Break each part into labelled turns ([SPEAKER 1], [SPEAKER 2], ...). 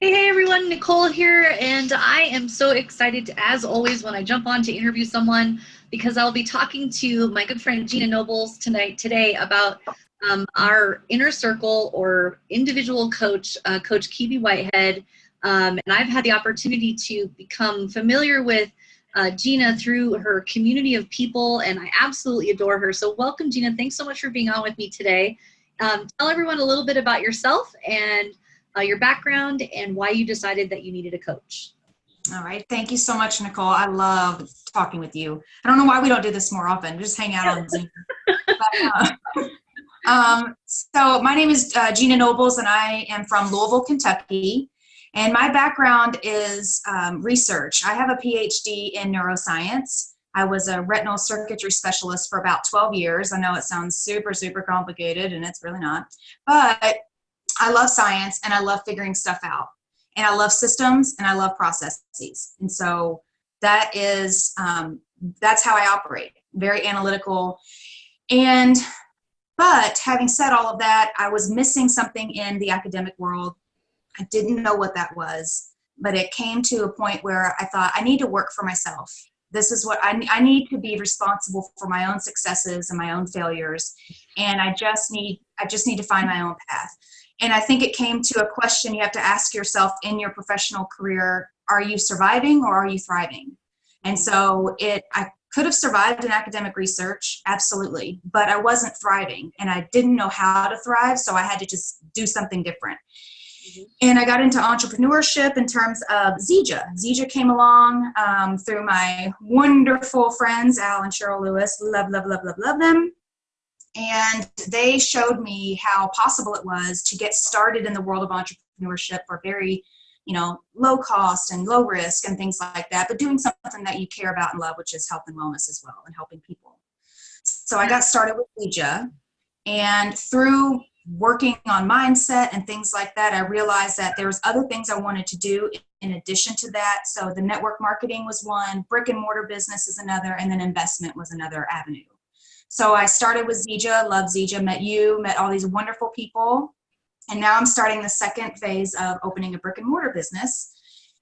[SPEAKER 1] Hey everyone, Nicole here, and I am so excited, as always, when I jump on to interview someone because I'll be talking to my good friend Gina Nobles today about our inner circle or individual coach, Coach Kebie Whitehead. And I've had the opportunity to become familiar with Gina through her community of people, and I absolutely adore her. So welcome, Gina. Thanks so much for being on with me today. Tell everyone a little bit about yourself and your background and why you decided that you needed a coach.
[SPEAKER 2] All right. Thank you so much, Nicole. I love talking with you. I don't know why we don't do this more often. Just hang out on Zoom. So my name is Gina Nobles, and I am from Louisville, Kentucky. And my background is research. I have a PhD in neuroscience. I was a retinal circuitry specialist for about 12 years. I know it sounds super, super complicated, and it's really not. But I love science, and I love figuring stuff out. And I love systems, and I love processes. And so that is, that's how I operate, very analytical. But having said all of that, I was missing something in the academic world. I didn't know what that was, but it came to a point where I thought, I need to work for myself. This is what I need to be responsible for my own successes and my own failures. And I just need to find my own path. And I think it came to a question you have to ask yourself in your professional career: are you surviving or are you thriving? And so I could have survived in academic research, absolutely, but I wasn't thriving, and I didn't know how to thrive, so I had to just do something different. And I got into entrepreneurship in terms of Zija. Zija came along through my wonderful friends, Al and Cheryl Lewis. Love, love, love, love, love them. And they showed me how possible it was to get started in the world of entrepreneurship for very, low cost and low risk and things like that, but doing something that you care about and love, which is health and wellness as well and helping people. So I got started with Zija, and through working on mindset and things like that, I realized that there was other things I wanted to do in addition to that. So the network marketing was one, brick and mortar business is another, and then investment was another avenue. So I started with Zija, love Zija, met all these wonderful people. And now I'm starting the second phase of opening a brick and mortar business.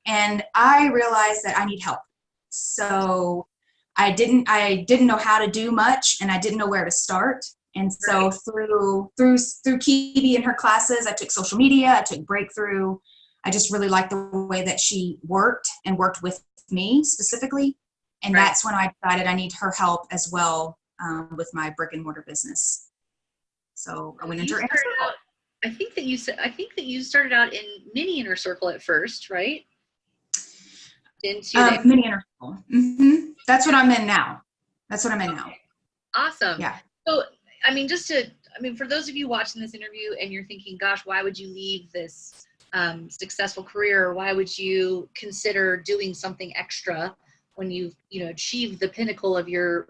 [SPEAKER 2] And I realized that I need help. So I didn't know how to do much, and I didn't know where to start. And so through Kebie and her classes, I took social media, I took Breakthrough. I just really liked the way that she worked and worked with me specifically. And that's when I decided I need her help as well with my brick and mortar business. So I went into Inner Circle.
[SPEAKER 1] I think that you started out in mini Inner Circle at first, right?
[SPEAKER 2] Mini Inner Circle. Mm-hmm. That's what I'm in now.
[SPEAKER 1] Awesome.
[SPEAKER 2] Yeah.
[SPEAKER 1] So, for those of you watching this interview and you're thinking, gosh, why would you leave this successful career? Or why would you consider doing something extra when you've, achieved the pinnacle of your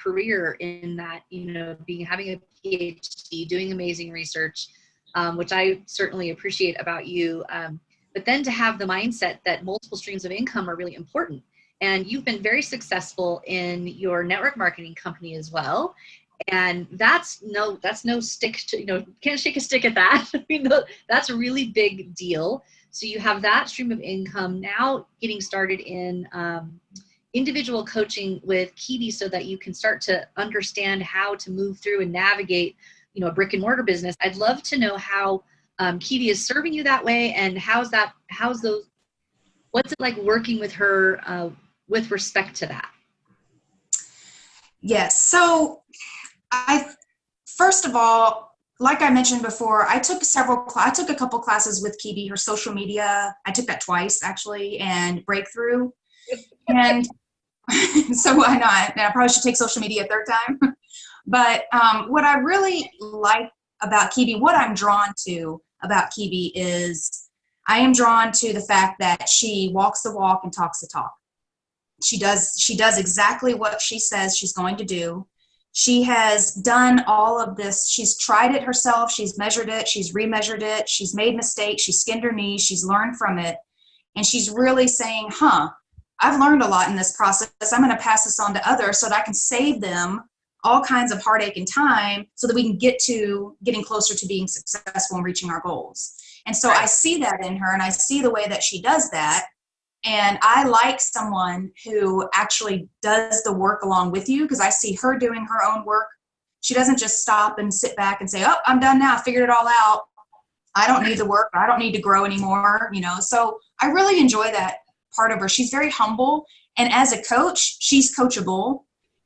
[SPEAKER 1] career in that, having a PhD, doing amazing research, which I certainly appreciate about you. But then to have the mindset that multiple streams of income are really important. And you've been very successful in your network marketing company as well. And that's no stick to, can't shake a stick at that. That's a really big deal. So you have that stream of income now, getting started in individual coaching with Kebie so that you can start to understand how to move through and navigate, a brick and mortar business. I'd love to know how Kebie is serving you that way, and what's it like working with her with respect to that?
[SPEAKER 2] Yes. So first of all, like I mentioned before, I took a couple classes with Kebie, her social media. I took that twice actually, and Breakthrough. And so why not? I probably should take social media a third time. But what I really like about Kebie, what I'm drawn to about Kebie is I am drawn to the fact that she walks the walk and talks the talk. She does exactly what she says she's going to do. She has done all of this. She's tried it herself. She's measured it. She's remeasured it. She's made mistakes. She's skinned her knees. She's learned from it. And she's really saying, I've learned a lot in this process. I'm going to pass this on to others so that I can save them all kinds of heartache and time so that we can get to getting closer to being successful and reaching our goals. And so I see that in her, and I see the way that she does that. And I like someone who actually does the work along with you, because I see her doing her own work. She doesn't just stop and sit back and say, oh, I'm done now. I figured it all out. I don't need the work. I don't need to grow anymore. So I really enjoy that part of her. She's very humble. And as a coach, she's coachable.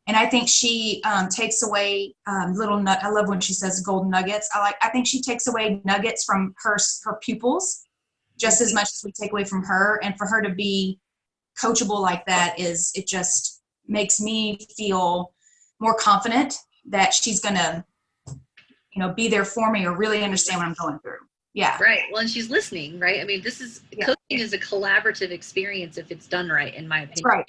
[SPEAKER 2] And I think she takes away I love when she says golden nuggets. I think she takes away nuggets from her pupils just as much as we take away from her. And for her to be coachable like that it just makes me feel more confident that she's going to, be there for me or really understand what I'm going through. Yeah.
[SPEAKER 1] Right. Well, and she's listening, right? I mean, coaching is a collaborative experience if it's done right, in my opinion.
[SPEAKER 2] That's right.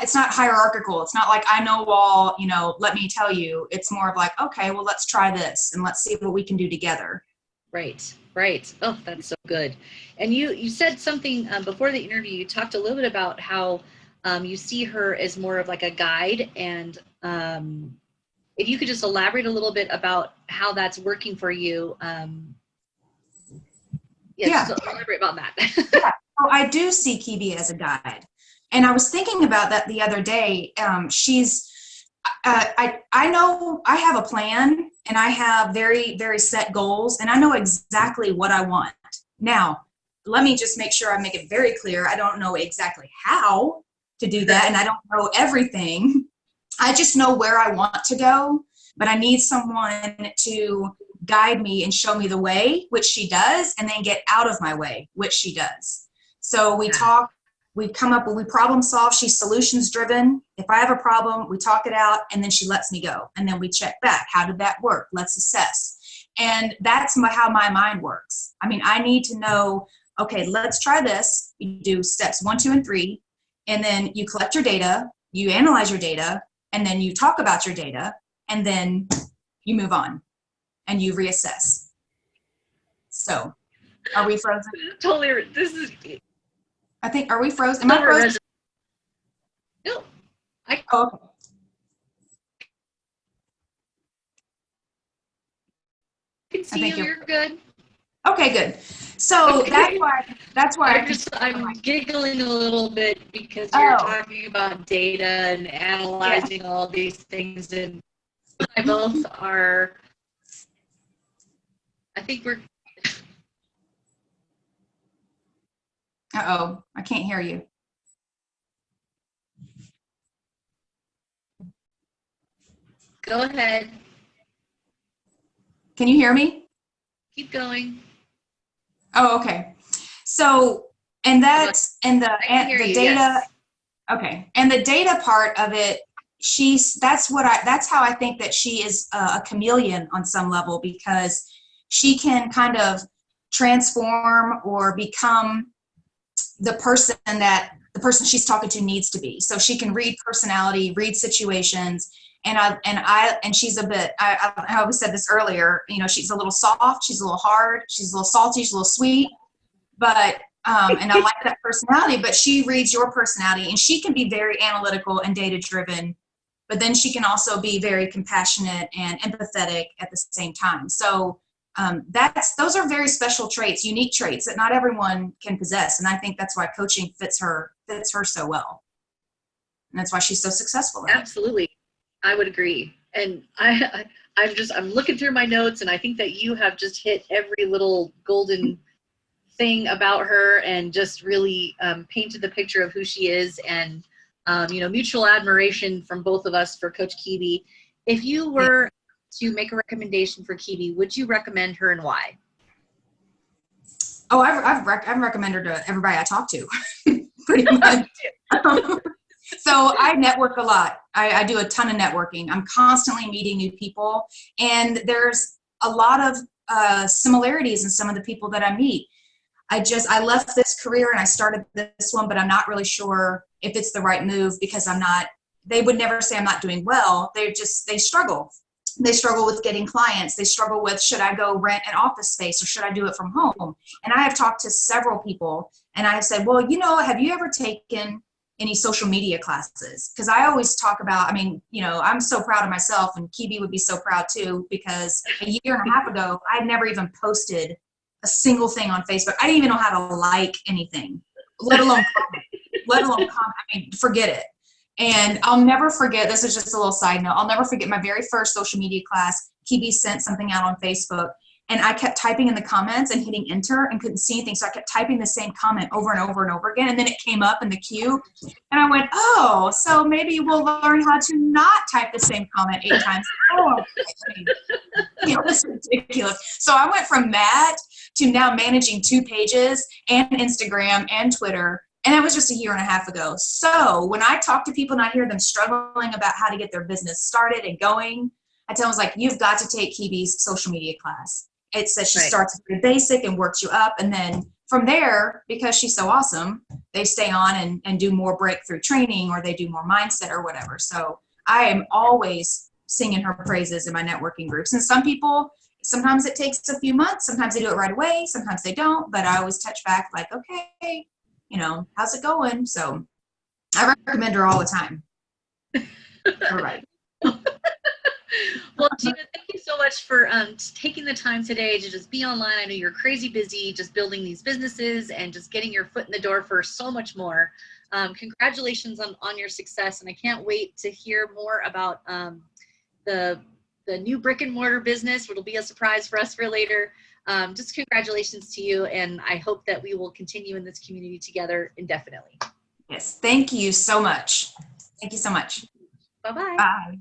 [SPEAKER 2] It's not hierarchical. It's not like I know all, let me tell you. It's more of like, okay, well, let's try this and let's see what we can do together.
[SPEAKER 1] Right. Right. Oh, that's so good. And you said something before the interview. You talked a little bit about how you see her as more of like a guide, and if you could just elaborate a little bit about how that's working for you. Just elaborate about that.
[SPEAKER 2] Yeah. So I do see Kebie as a guide. And I was thinking about that the other day. I know I have a plan, and I have very, very set goals, and I know exactly what I want. Now, let me just make sure I make it very clear. I don't know exactly how to do that, and I don't know everything. I just know where I want to go, but I need someone to guide me and show me the way, which she does, and then get out of my way, which she does. So we talk, we come up with, we problem solve. She's solutions driven. If I have a problem, we talk it out, and then she lets me go. And then we check back. How did that work? Let's assess. And that's how my mind works. I mean, I need to know, okay, let's try this. You do steps 1, 2, and 3, and then you collect your data, you analyze your data, and then you talk about your data, and then you move on and you reassess. So are we frozen?
[SPEAKER 1] Totally.
[SPEAKER 2] Are we frozen? Am I frozen?
[SPEAKER 1] No.
[SPEAKER 2] Okay.
[SPEAKER 1] I can see you. You're good.
[SPEAKER 2] Okay, good. So that's why
[SPEAKER 1] I'm giggling a little bit because you're talking about data and analyzing all these things, and I both are. I think we're.
[SPEAKER 2] Uh-oh, I can't hear you.
[SPEAKER 1] Go ahead.
[SPEAKER 2] Can you hear me?
[SPEAKER 1] Keep going.
[SPEAKER 2] Oh, okay. So, and the data.
[SPEAKER 1] Yes.
[SPEAKER 2] Okay, and the data part of it, that's how I think that she is a chameleon on some level, because she can kind of transform or become the person she's talking to needs to be. So she can read personality, read situations, and she's a bit. I always said this earlier. She's a little soft, she's a little hard, she's a little salty, she's a little sweet, but and I like that personality. But she reads your personality, and she can be very analytical and data driven, but then she can also be very compassionate and empathetic at the same time. So those are very special traits, unique traits that not everyone can possess. And I think that's why coaching fits her so well. And that's why she's so successful.
[SPEAKER 1] Absolutely. I would agree. And I'm looking through my notes, and I think that you have just hit every little golden thing about her, and just really painted the picture of who she is, and mutual admiration from both of us for Coach Kebie. If you were to make a recommendation for Kebie, would you recommend her, and why?
[SPEAKER 2] Oh, I've recommended her to everybody I talk to, pretty much. So I network a lot. I do a ton of networking. I'm constantly meeting new people, and there's a lot of similarities in some of the people that I meet. I left this career and I started this one, but I'm not really sure if it's the right move, because they would never say I'm not doing well. They struggle. They struggle with getting clients. They struggle with, should I go rent an office space or should I do it from home? And I have talked to several people, and I have said, well, have you ever taken any social media classes? Because I always talk about, I'm so proud of myself, and Kebie would be so proud too, because a year and a half ago, I'd never even posted a a single thing on Facebook. I didn't even know how to like anything, let alone comment. I mean, forget it. And I'll never forget, this is just a little side note, I'll never forget my very first social media class. Kebie sent something out on Facebook, and I kept typing in the comments and hitting enter and couldn't see anything. So I kept typing the same comment over and over and over again. And then it came up in the queue. And I went, oh, so maybe we'll learn how to not type the same comment 8 times. Oh, this is ridiculous. So I went from that to now managing 2 pages and Instagram and Twitter. And that was just a year and a half ago. So when I talk to people and I hear them struggling about how to get their business started and going, I tell them, you've got to take Kebie's social media class. It says she starts very basic and works you up. And then from there, because she's so awesome, they stay on and do more breakthrough training, or they do more mindset or whatever. So I am always singing her praises in my networking groups. And some people, sometimes it takes a few months. Sometimes they do it right away. Sometimes they don't. But I always touch back okay, how's it going? So I recommend her all the time. All right.
[SPEAKER 1] Well, Gina, thank you so much for taking the time today to just be online. I know you're crazy busy just building these businesses and just getting your foot in the door for so much more. Congratulations on your success, and I can't wait to hear more about the new brick and mortar business, which will be a surprise for us for later. Just congratulations to you, and I hope that we will continue in this community together indefinitely.
[SPEAKER 2] Yes, thank you so much. Thank you so much.
[SPEAKER 1] Bye-bye.
[SPEAKER 2] Bye.